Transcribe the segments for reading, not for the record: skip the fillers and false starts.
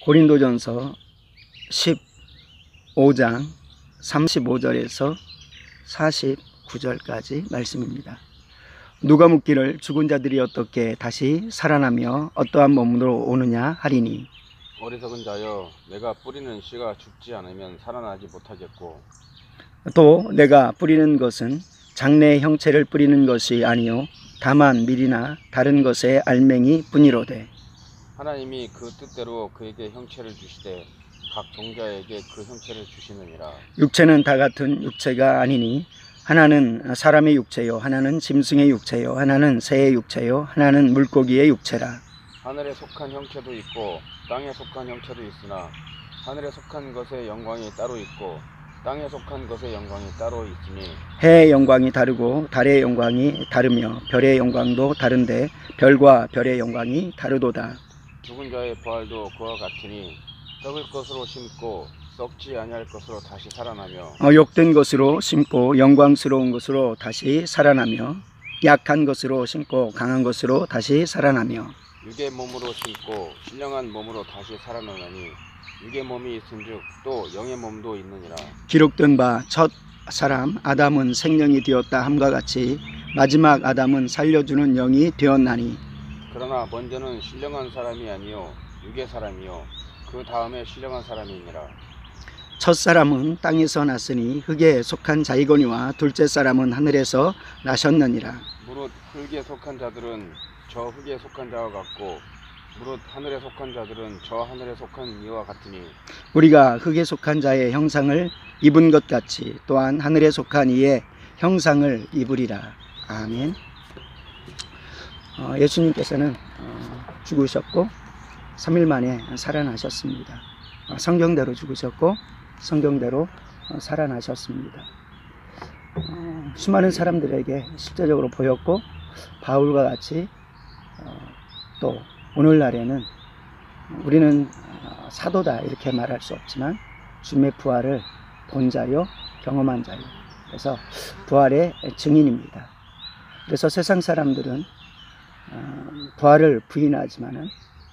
고린도전서 15장 35절에서 49절까지 말씀입니다. 누가 묻기를 죽은 자들이 어떻게 다시 살아나며 어떠한 몸으로 오느냐 하리니, 어리석은 자여, 내가 뿌리는 씨가 죽지 않으면 살아나지 못하겠고, 또 내가 뿌리는 것은 장래의 형체를 뿌리는 것이 아니요 다만 밀이나 다른 것의 알맹이 뿐이로되, 하나님이 그 뜻대로 그에게 형체를 주시되 각 종자에게 그 형체를 주시느니라. 육체는 다 같은 육체가 아니니 하나는 사람의 육체요, 하나는 짐승의 육체요, 하나는 새의 육체요, 하나는 물고기의 육체라. 하늘에 속한 형체도 있고 땅에 속한 형체도 있으나 하늘에 속한 것의 영광이 따로 있고 땅에 속한 것의 영광이 따로 있으니, 해의 영광이 다르고 달의 영광이 다르며 별의 영광도 다른데 별과 별의 영광이 다르도다. 죽은 자의 부활도 그와 같으니 썩을 것으로 심고 썩지 아니할 것으로 다시 살아나며, 욕된 것으로 심고 영광스러운 것으로 다시 살아나며, 약한 것으로 심고 강한 것으로 다시 살아나며, 육의 몸으로 심고 신령한 몸으로 다시 살아나니 육의 몸이 있은즉 또 영의 몸도 있느니라. 기록된 바 첫 사람 아담은 생명이 되었다 함과 같이 마지막 아담은 살려주는 영이 되었나니, 그러나 먼저는 신령한 사람이 아니요 육의 사람이요 그 다음에 신령한 사람이니라. 첫 사람은 땅에서 났으니 흙에 속한 자이거니와 둘째 사람은 하늘에서 나셨느니라. 무릇 흙에 속한 자들은 저 흙에 속한 자와 같고 무릇 하늘에 속한 자들은 저 하늘에 속한 이와 같으니, 우리가 흙에 속한 자의 형상을 입은 것 같이 또한 하늘에 속한 이의 형상을 입으리라. 아멘. 예수님께서는 죽으셨고 3일 만에 살아나셨습니다. 성경대로 죽으셨고 성경대로 살아나셨습니다. 수많은 사람들에게 실제적으로 보였고, 바울과 같이 또 오늘날에는 우리는 사도다 이렇게 말할 수 없지만 주님의 부활을 본 자요 경험한 자요, 그래서 부활의 증인입니다. 그래서 세상 사람들은 부활을 부인하지만은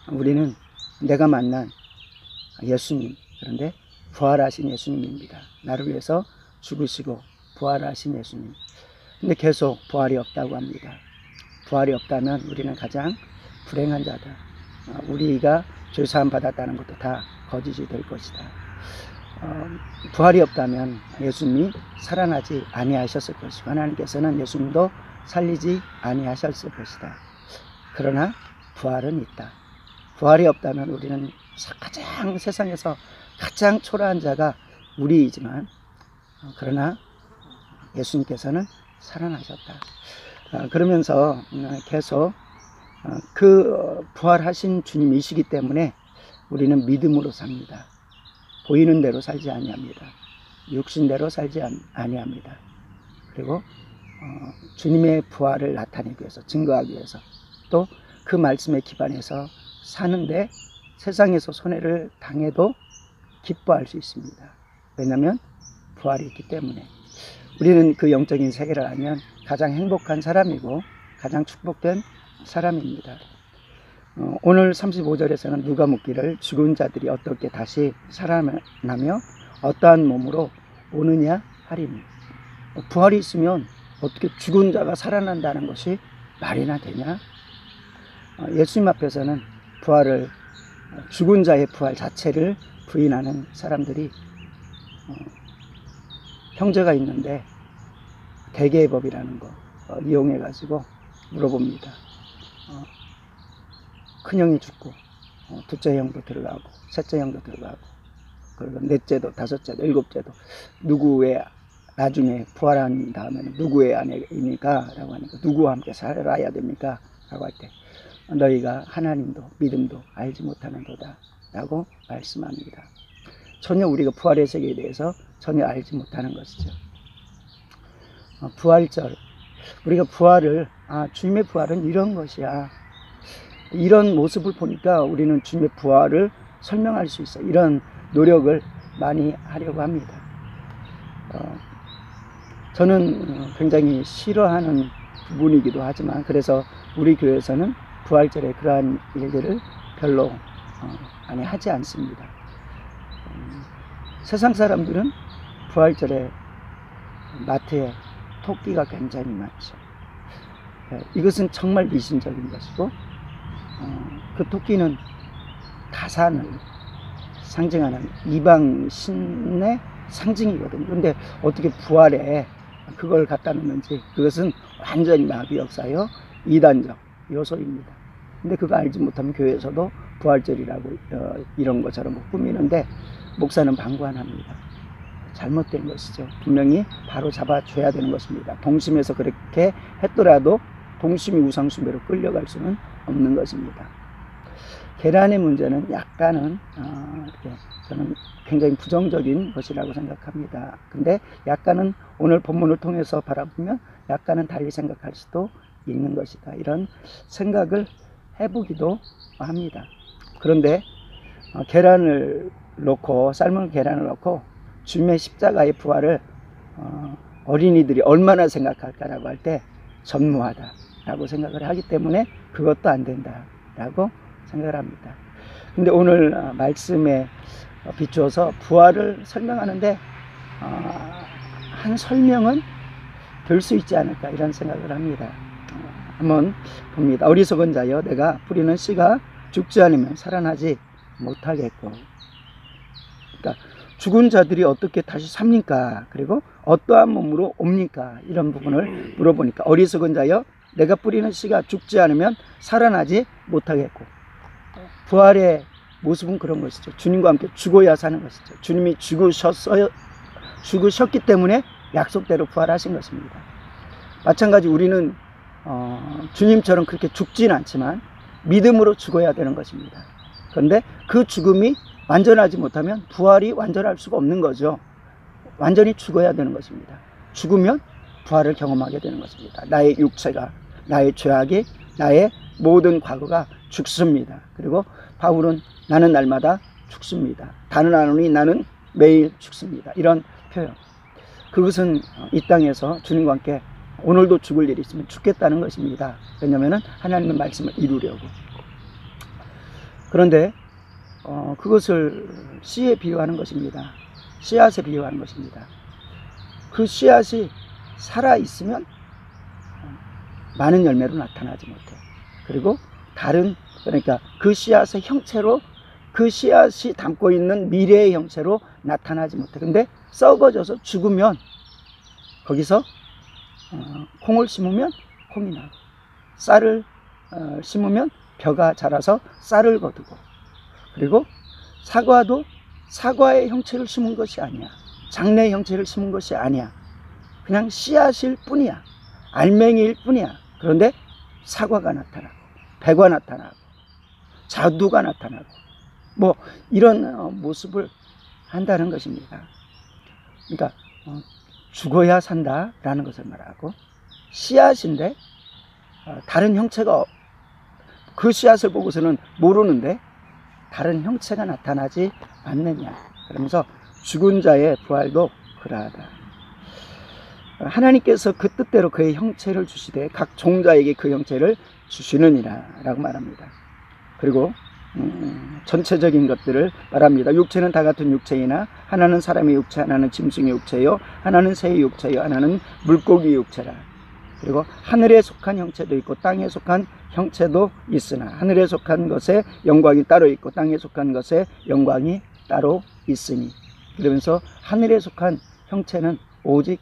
우리는 내가 만난 예수님, 그런데 부활하신 예수님입니다. 나를 위해서 죽으시고 부활하신 예수님. 근데 계속 부활이 없다고 합니다. 부활이 없다면 우리는 가장 불행한 자다. 우리가 죄사함 받았다는 것도 다 거짓이 될 것이다. 부활이 없다면 예수님이 살아나지 아니하셨을 것이고 하나님께서는 예수님도 살리지 아니하셨을 것이다. 그러나 부활은 있다. 부활이 없다면 우리는 가장 세상에서 가장 초라한 자가 우리이지만, 그러나 예수님께서는 살아나셨다. 그러면서 계속 그 부활하신 주님이시기 때문에 우리는 믿음으로 삽니다. 보이는 대로 살지 아니합니다. 육신대로 살지 아니합니다. 그리고 주님의 부활을 나타내기 위해서, 증거하기 위해서, 또 그 말씀에 기반해서 사는데 세상에서 손해를 당해도 기뻐할 수 있습니다. 왜냐하면 부활이 있기 때문에. 우리는 그 영적인 세계를 알면 가장 행복한 사람이고 가장 축복된 사람입니다. 오늘 35절에서는 누가 묻기를 죽은 자들이 어떻게 다시 살아나며 어떠한 몸으로 오느냐 하리니, 부활이 있으면 어떻게 죽은 자가 살아난다는 것이 말이나 되냐? 예수님 앞에서는 부활을, 죽은 자의 부활 자체를 부인하는 사람들이 형제가 있는데 대개의 법이라는 거 이용해 가지고 물어봅니다. 큰형이 죽고 둘째 형도 들어가고 셋째 형도 들어가고, 그리고 넷째도 다섯째도 일곱째도 누구의 나중에 부활한 다음에는 누구의 아내입니까? 라고 하니까, 누구와 함께 살아야 됩니까? 라고 할 때 너희가 하나님도 믿음도 알지 못하는도다 라고 말씀합니다. 전혀 우리가 부활의 세계에 대해서 전혀 알지 못하는 것이죠. 부활절, 우리가 부활을, 주님의 부활은 이런 것이야, 이런 모습을 보니까 우리는 주님의 부활을 설명할 수 있어, 이런 노력을 많이 하려고 합니다. 저는 굉장히 싫어하는 부분이기도 하지만, 그래서 우리 교회에서는 부활절에 그러한 일들을 별로 아니 하지 않습니다. 세상 사람들은 부활절에 마트에 토끼가 굉장히 많죠. 이것은 정말 미신적인 것이고 그 토끼는 가산을 상징하는 이방신의 상징이거든요. 근데 어떻게 부활에 그걸 갖다 놓는지, 그것은 완전히 마귀 역사요 이단적 요소입니다. 근데 그거 알지 못하면 교회에서도 부활절이라고 이런 것처럼 꾸미는데 목사는 방관합니다. 잘못된 것이죠. 분명히 바로 잡아줘야 되는 것입니다. 동심에서 그렇게 했더라도 동심이 우상숭배로 끌려갈 수는 없는 것입니다. 계란의 문제는 약간은 이렇게 저는 굉장히 부정적인 것이라고 생각합니다. 근데 약간은 오늘 본문을 통해서 바라보면 약간은 달리 생각할 수도 있는 것이다, 이런 생각을 해보기도 합니다. 그런데 계란을 넣고, 삶은 계란을 넣고 주님의 십자가의 부활을 어린이들이 얼마나 생각할까라고 할 때 전무하다라고 생각을 하기 때문에 그것도 안 된다라고 생각을 합니다. 근데 오늘 말씀에 비추어서 부활을 설명하는데 한 설명은 될 수 있지 않을까, 이런 생각을 합니다. 한번 봅니다. 어리석은 자여, 내가 뿌리는 씨가 죽지 않으면 살아나지 못하겠고. 그러니까 죽은 자들이 어떻게 다시 삽니까? 그리고 어떠한 몸으로 옵니까? 이런 부분을 물어보니까, 어리석은 자여, 내가 뿌리는 씨가 죽지 않으면 살아나지 못하겠고. 부활의 모습은 그런 것이죠. 주님과 함께 죽어야 사는 것이죠. 주님이 죽으셨기 때문에 약속대로 부활하신 것입니다. 마찬가지 우리는 주님처럼 그렇게 죽진 않지만 믿음으로 죽어야 되는 것입니다. 그런데 그 죽음이 완전하지 못하면 부활이 완전할 수가 없는 거죠. 완전히 죽어야 되는 것입니다. 죽으면 부활을 경험하게 되는 것입니다. 나의 육체가, 나의 죄악이, 나의 모든 과거가 죽습니다. 그리고 바울은 나는 날마다 죽습니다. 단언하노니 나는 매일 죽습니다. 이런 표현. 그것은 이 땅에서 주님과 함께 오늘도 죽을 일이 있으면 죽겠다는 것입니다. 왜냐하면 하나님의 말씀을 이루려고. 그런데 그것을 씨에 비유하는 것입니다. 씨앗에 비유하는 것입니다. 그 씨앗이 살아있으면 많은 열매로 나타나지 못해. 그리고 다른, 그러니까 그 씨앗의 형체로, 그 씨앗이 담고 있는 미래의 형체로 나타나지 못해. 근데 썩어져서 죽으면 거기서 콩을 심으면 콩이 나고, 쌀을 심으면 벼가 자라서 쌀을 거두고, 그리고 사과도 사과의 형체를 심은 것이 아니야. 장래의 형체를 심은 것이 아니야. 그냥 씨앗일 뿐이야. 알맹이일 뿐이야. 그런데 사과가 나타나고, 배가 나타나고, 자두가 나타나고, 뭐 이런 모습을 한다는 것입니다. 그러니까 죽어야 산다라는 것을 말하고, 씨앗인데 다른 형체가, 그 씨앗을 보고서는 모르는데 다른 형체가 나타나지 않느냐. 그러면서 죽은 자의 부활도 그러하다. 하나님께서 그 뜻대로 그의 형체를 주시되 각 종자에게 그 형체를 주시느니라 라고 말합니다. 그리고 전체적인 것들을 말합니다. 육체는 다 같은 육체이나 하나는 사람의 육체, 하나는 짐승의 육체요, 하나는 새의 육체요, 하나는 물고기의 육체라. 그리고 하늘에 속한 형체도 있고 땅에 속한 형체도 있으나 하늘에 속한 것에 영광이 따로 있고 땅에 속한 것에 영광이 따로 있으니. 그러면서 하늘에 속한 형체는 오직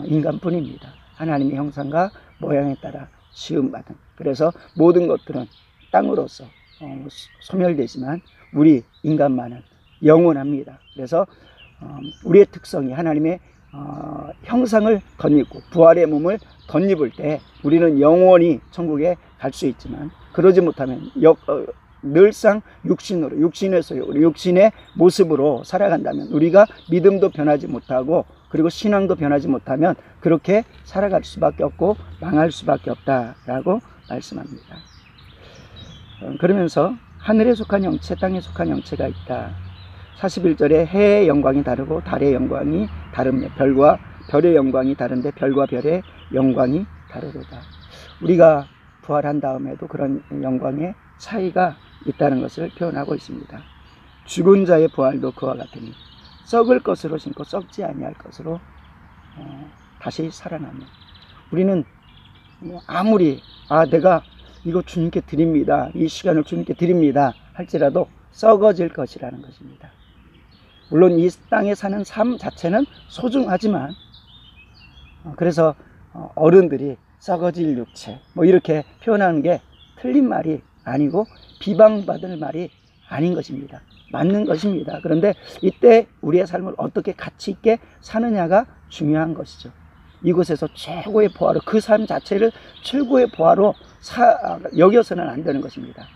인간뿐입니다. 하나님의 형상과 모양에 따라 지음받은. 그래서 모든 것들은 땅으로서 소멸되지만 우리 인간만은 영원합니다. 그래서 우리의 특성이 하나님의 형상을 덧입고 부활의 몸을 덧입을 때 우리는 영원히 천국에 갈 수 있지만, 그러지 못하면 늘상 육신으로, 육신의 모습으로 살아간다면 우리가 믿음도 변하지 못하고 그리고 신앙도 변하지 못하면 그렇게 살아갈 수밖에 없고 망할 수밖에 없다라고 말씀합니다. 그러면서 하늘에 속한 형체, 땅에 속한 형체가 있다. 41절에 해의 영광이 다르고 달의 영광이 다릅니다. 별과 별의 영광이 다른데 별과 별의 영광이 다르도다. 우리가 부활한 다음에도 그런 영광의 차이가 있다는 것을 표현하고 있습니다. 죽은 자의 부활도 그와 같으니 썩을 것으로 심고 썩지 아니할 것으로 다시 살아나며, 우리는 아무리 내가 이거 주님께 드립니다, 이 시간을 주님께 드립니다 할지라도 썩어질 것이라는 것입니다. 물론 이 땅에 사는 삶 자체는 소중하지만, 그래서 어른들이 썩어질 육체 이렇게 표현하는 게 틀린 말이 아니고 비방받을 말이 아닌 것입니다. 맞는 것입니다. 그런데 이때 우리의 삶을 어떻게 가치 있게 사느냐가 중요한 것이죠. 이곳에서 최고의 보화로, 그 삶 자체를 최고의 보화로 여겨서는 안 되는 것입니다.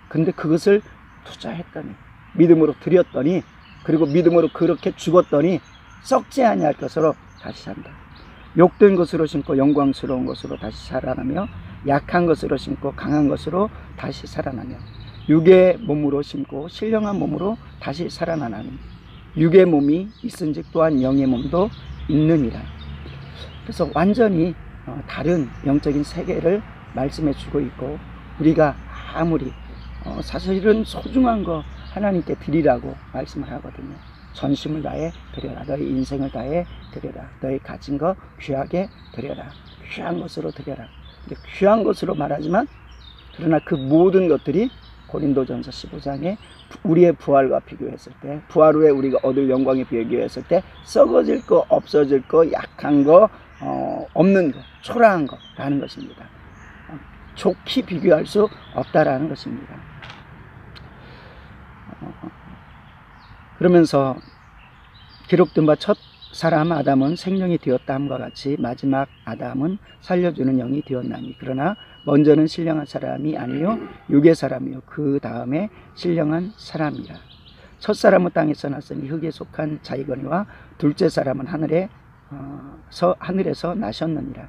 근데 그것을 투자했더니, 믿음으로 드렸더니, 그리고 믿음으로 그렇게 죽었더니 썩지 아니할 것으로 다시 산다. 욕된 것으로 심고 영광스러운 것으로 다시 살아나며, 약한 것으로 심고 강한 것으로 다시 살아나며, 육의 몸으로 심고 신령한 몸으로 다시 살아나나니 육의 몸이 있은즉 또한 영의 몸도 있느니라. 그래서 완전히 다른 영적인 세계를 말씀해 주고 있고, 우리가 아무리 사실은 소중한 거 하나님께 드리라고 말씀을 하거든요. 전심을 다해 드려라. 너희 인생을 다해 드려라. 너희 가진 거 귀하게 드려라. 귀한 것으로 드려라. 귀한 것으로 말하지만, 그러나 그 모든 것들이 고린도전서 15장에 우리의 부활과 비교했을 때, 부활 후에 우리가 얻을 영광에 비교했을 때 썩어질 거, 없어질 거, 약한 거, 없는 거, 초라한 거라는 것입니다. 좋게 비교할 수 없다라는 것입니다. 그러면서 기록된 바 첫 사람 아담은 생명이 되었다 함과 같이 마지막 아담은 살려주는 영이 되었나니, 그러나 먼저는 신령한 사람이 아니요 육의 사람이요 그 다음에 신령한 사람이라. 첫 사람은 땅에서 났으니 흙에 속한 자이거니와 둘째 사람은 하늘에서 나셨느니라.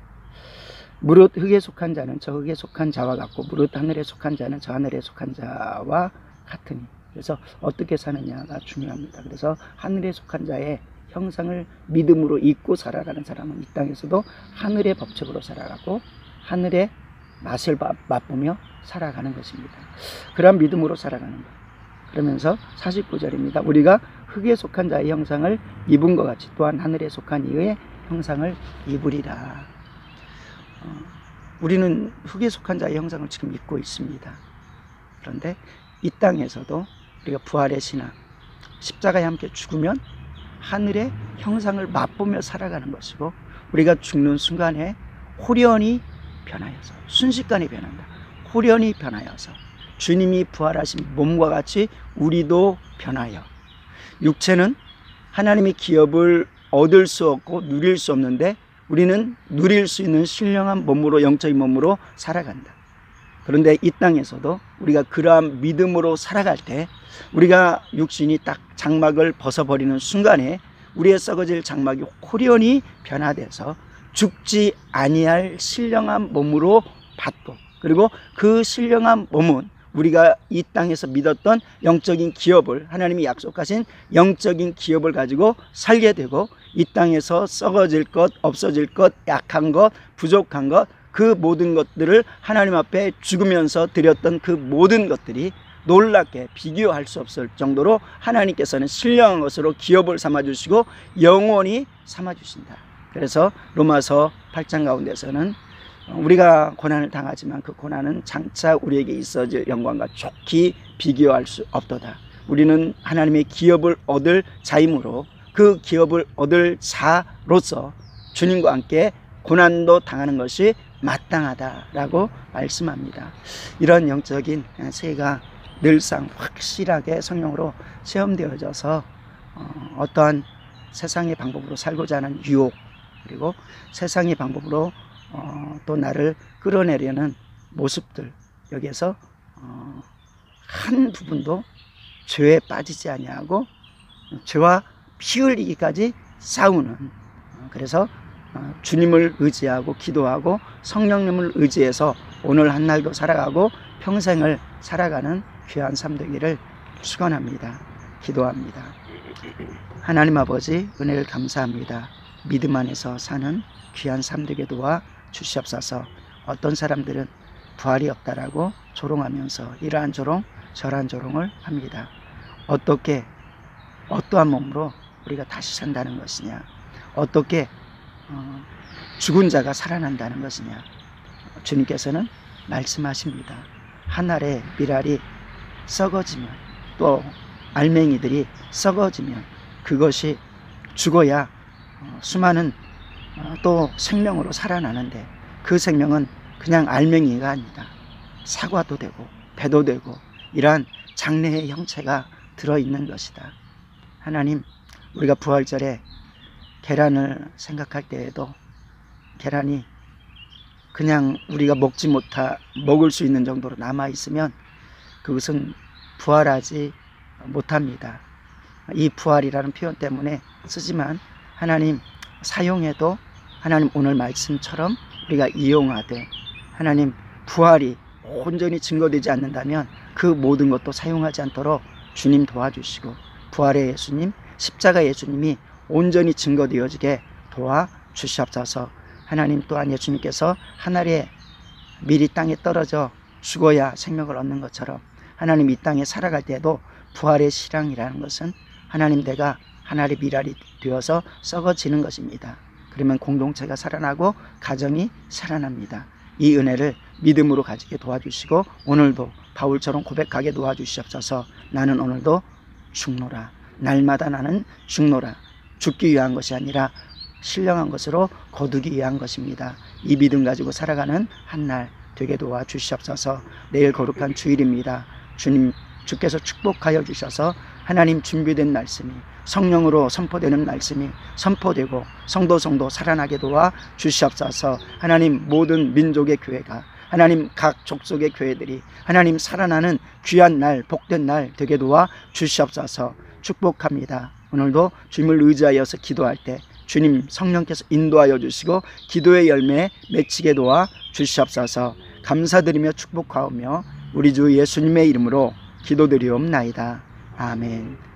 무릇 흙에 속한 자는 저 흙에 속한 자와 같고 무릇 하늘에 속한 자는 저 하늘에 속한 자와 같으니. 그래서 어떻게 사느냐가 중요합니다. 그래서 하늘에 속한 자의 형상을 믿음으로 잊고 살아가는 사람은 이 땅에서도 하늘의 법칙으로 살아가고 하늘의 맛을 맛보며 살아가는 것입니다. 그러한 믿음으로 살아가는 것. 그러면서 49절입니다. 우리가 흙에 속한 자의 형상을 입은 것 같이 또한 하늘에 속한 이의 형상을 입으리라. 우리는 흙에 속한 자의 형상을 지금 입고 있습니다. 그런데 이 땅에서도 우리가 부활의 신앙, 십자가에 함께 죽으면 하늘의 형상을 맛보며 살아가는 것이고, 우리가 죽는 순간에 홀연히 변하여서, 순식간에 변한다. 홀연히 변하여서 주님이 부활하신 몸과 같이 우리도 변하여, 육체는 하나님의 기업을 얻을 수 없고 누릴 수 없는데 우리는 누릴 수 있는 신령한 몸으로, 영적인 몸으로 살아간다. 그런데 이 땅에서도 우리가 그러한 믿음으로 살아갈 때, 우리가 육신이 딱 장막을 벗어버리는 순간에 우리의 썩어질 장막이 홀연히 변화돼서 죽지 아니할 신령한 몸으로 받고, 그리고 그 신령한 몸은 우리가 이 땅에서 믿었던 영적인 기업을, 하나님이 약속하신 영적인 기업을 가지고 살게 되고, 이 땅에서 썩어질 것, 없어질 것, 약한 것, 부족한 것, 그 모든 것들을 하나님 앞에 죽으면서 드렸던 그 모든 것들이 놀랍게 비교할 수 없을 정도로 하나님께서는 신령한 것으로 기업을 삼아주시고 영원히 삼아주신다. 그래서 로마서 8장 가운데서는 우리가 고난을 당하지만 그 고난은 장차 우리에게 있어질 영광과 좋게 비교할 수 없도다. 우리는 하나님의 기업을 얻을 자이므로 그 기업을 얻을 자로서 주님과 함께 고난도 당하는 것이 마땅하다라고 말씀합니다. 이런 영적인 세계가 늘상 확실하게 성령으로 체험되어져서 어떠한 세상의 방법으로 살고자 하는 유혹, 그리고 세상의 방법으로 또 나를 끌어내려는 모습들, 여기에서 한 부분도 죄에 빠지지 아니하고 죄와 피 흘리기까지 싸우는, 그래서 주님을 의지하고 기도하고 성령님을 의지해서 오늘 한 날도 살아가고 평생을 살아가는 귀한 삶 되기를 축원합니다. 기도합니다. 하나님 아버지, 은혜를 감사합니다. 믿음 안에서 사는 귀한 삶 되게 도와 주시옵소서. 어떤 사람들은 부활이 없다라고 조롱하면서 이러한 조롱 절한조롱을 합니다. 어떻게 어떠한 몸으로 우리가 다시 산다는 것이냐, 어떻게 죽은 자가 살아난다는 것이냐. 주님께서는 말씀하십니다. 한 알의 밀알이 썩어지면, 또 알맹이들이 썩어지면 그것이 죽어야 수많은 또 생명으로 살아나는데, 그 생명은 그냥 알맹이가 아니다. 사과도 되고 배도 되고 이러한 장래의 형체가 들어있는 것이다. 하나님, 우리가 부활절에 계란을 생각할 때에도 계란이 그냥 우리가 먹을 수 있는 정도로 남아있으면 그것은 부활하지 못합니다. 이 부활이라는 표현 때문에 쓰지만, 하나님 사용해도 하나님 오늘 말씀처럼 우리가 이용하되, 하나님 부활이 온전히 증거되지 않는다면 그 모든 것도 사용하지 않도록 주님 도와주시고, 부활의 예수님, 십자가 예수님이 온전히 증거되어지게 도와주시옵소서. 하나님 또한 예수님께서 하늘의 밀이 땅에 떨어져 죽어야 생명을 얻는 것처럼, 하나님 이 땅에 살아갈 때에도 부활의 실황이라는 것은 하나님, 내가 하늘의 밀알이 되어서 썩어지는 것입니다. 그러면 공동체가 살아나고 가정이 살아납니다. 이 은혜를 믿음으로 가지게 도와주시고, 오늘도 바울처럼 고백하게 도와주시옵소서. 나는 오늘도 죽노라. 날마다 나는 죽노라. 죽기 위한 것이 아니라 신령한 것으로 거두기 위한 것입니다. 이 믿음 가지고 살아가는 한날 되게 도와주시옵소서. 내일 거룩한 주일입니다. 주께서 축복하여 주셔서 하나님 준비된 말씀이, 성령으로 선포되는 말씀이 선포되고 성도 살아나게 도와주시옵소서. 하나님, 모든 민족의 교회가, 하나님 각 족속의 교회들이 하나님 살아나는 귀한 날, 복된 날 되게 도와주시옵소서. 축복합니다. 오늘도 주님을 의지하여서 기도할 때 주님 성령께서 인도하여 주시고 기도의 열매 맺히게 도와주시옵소서. 감사드리며 축복하오며 우리 주 예수님의 이름으로 기도드리옵나이다. 아멘.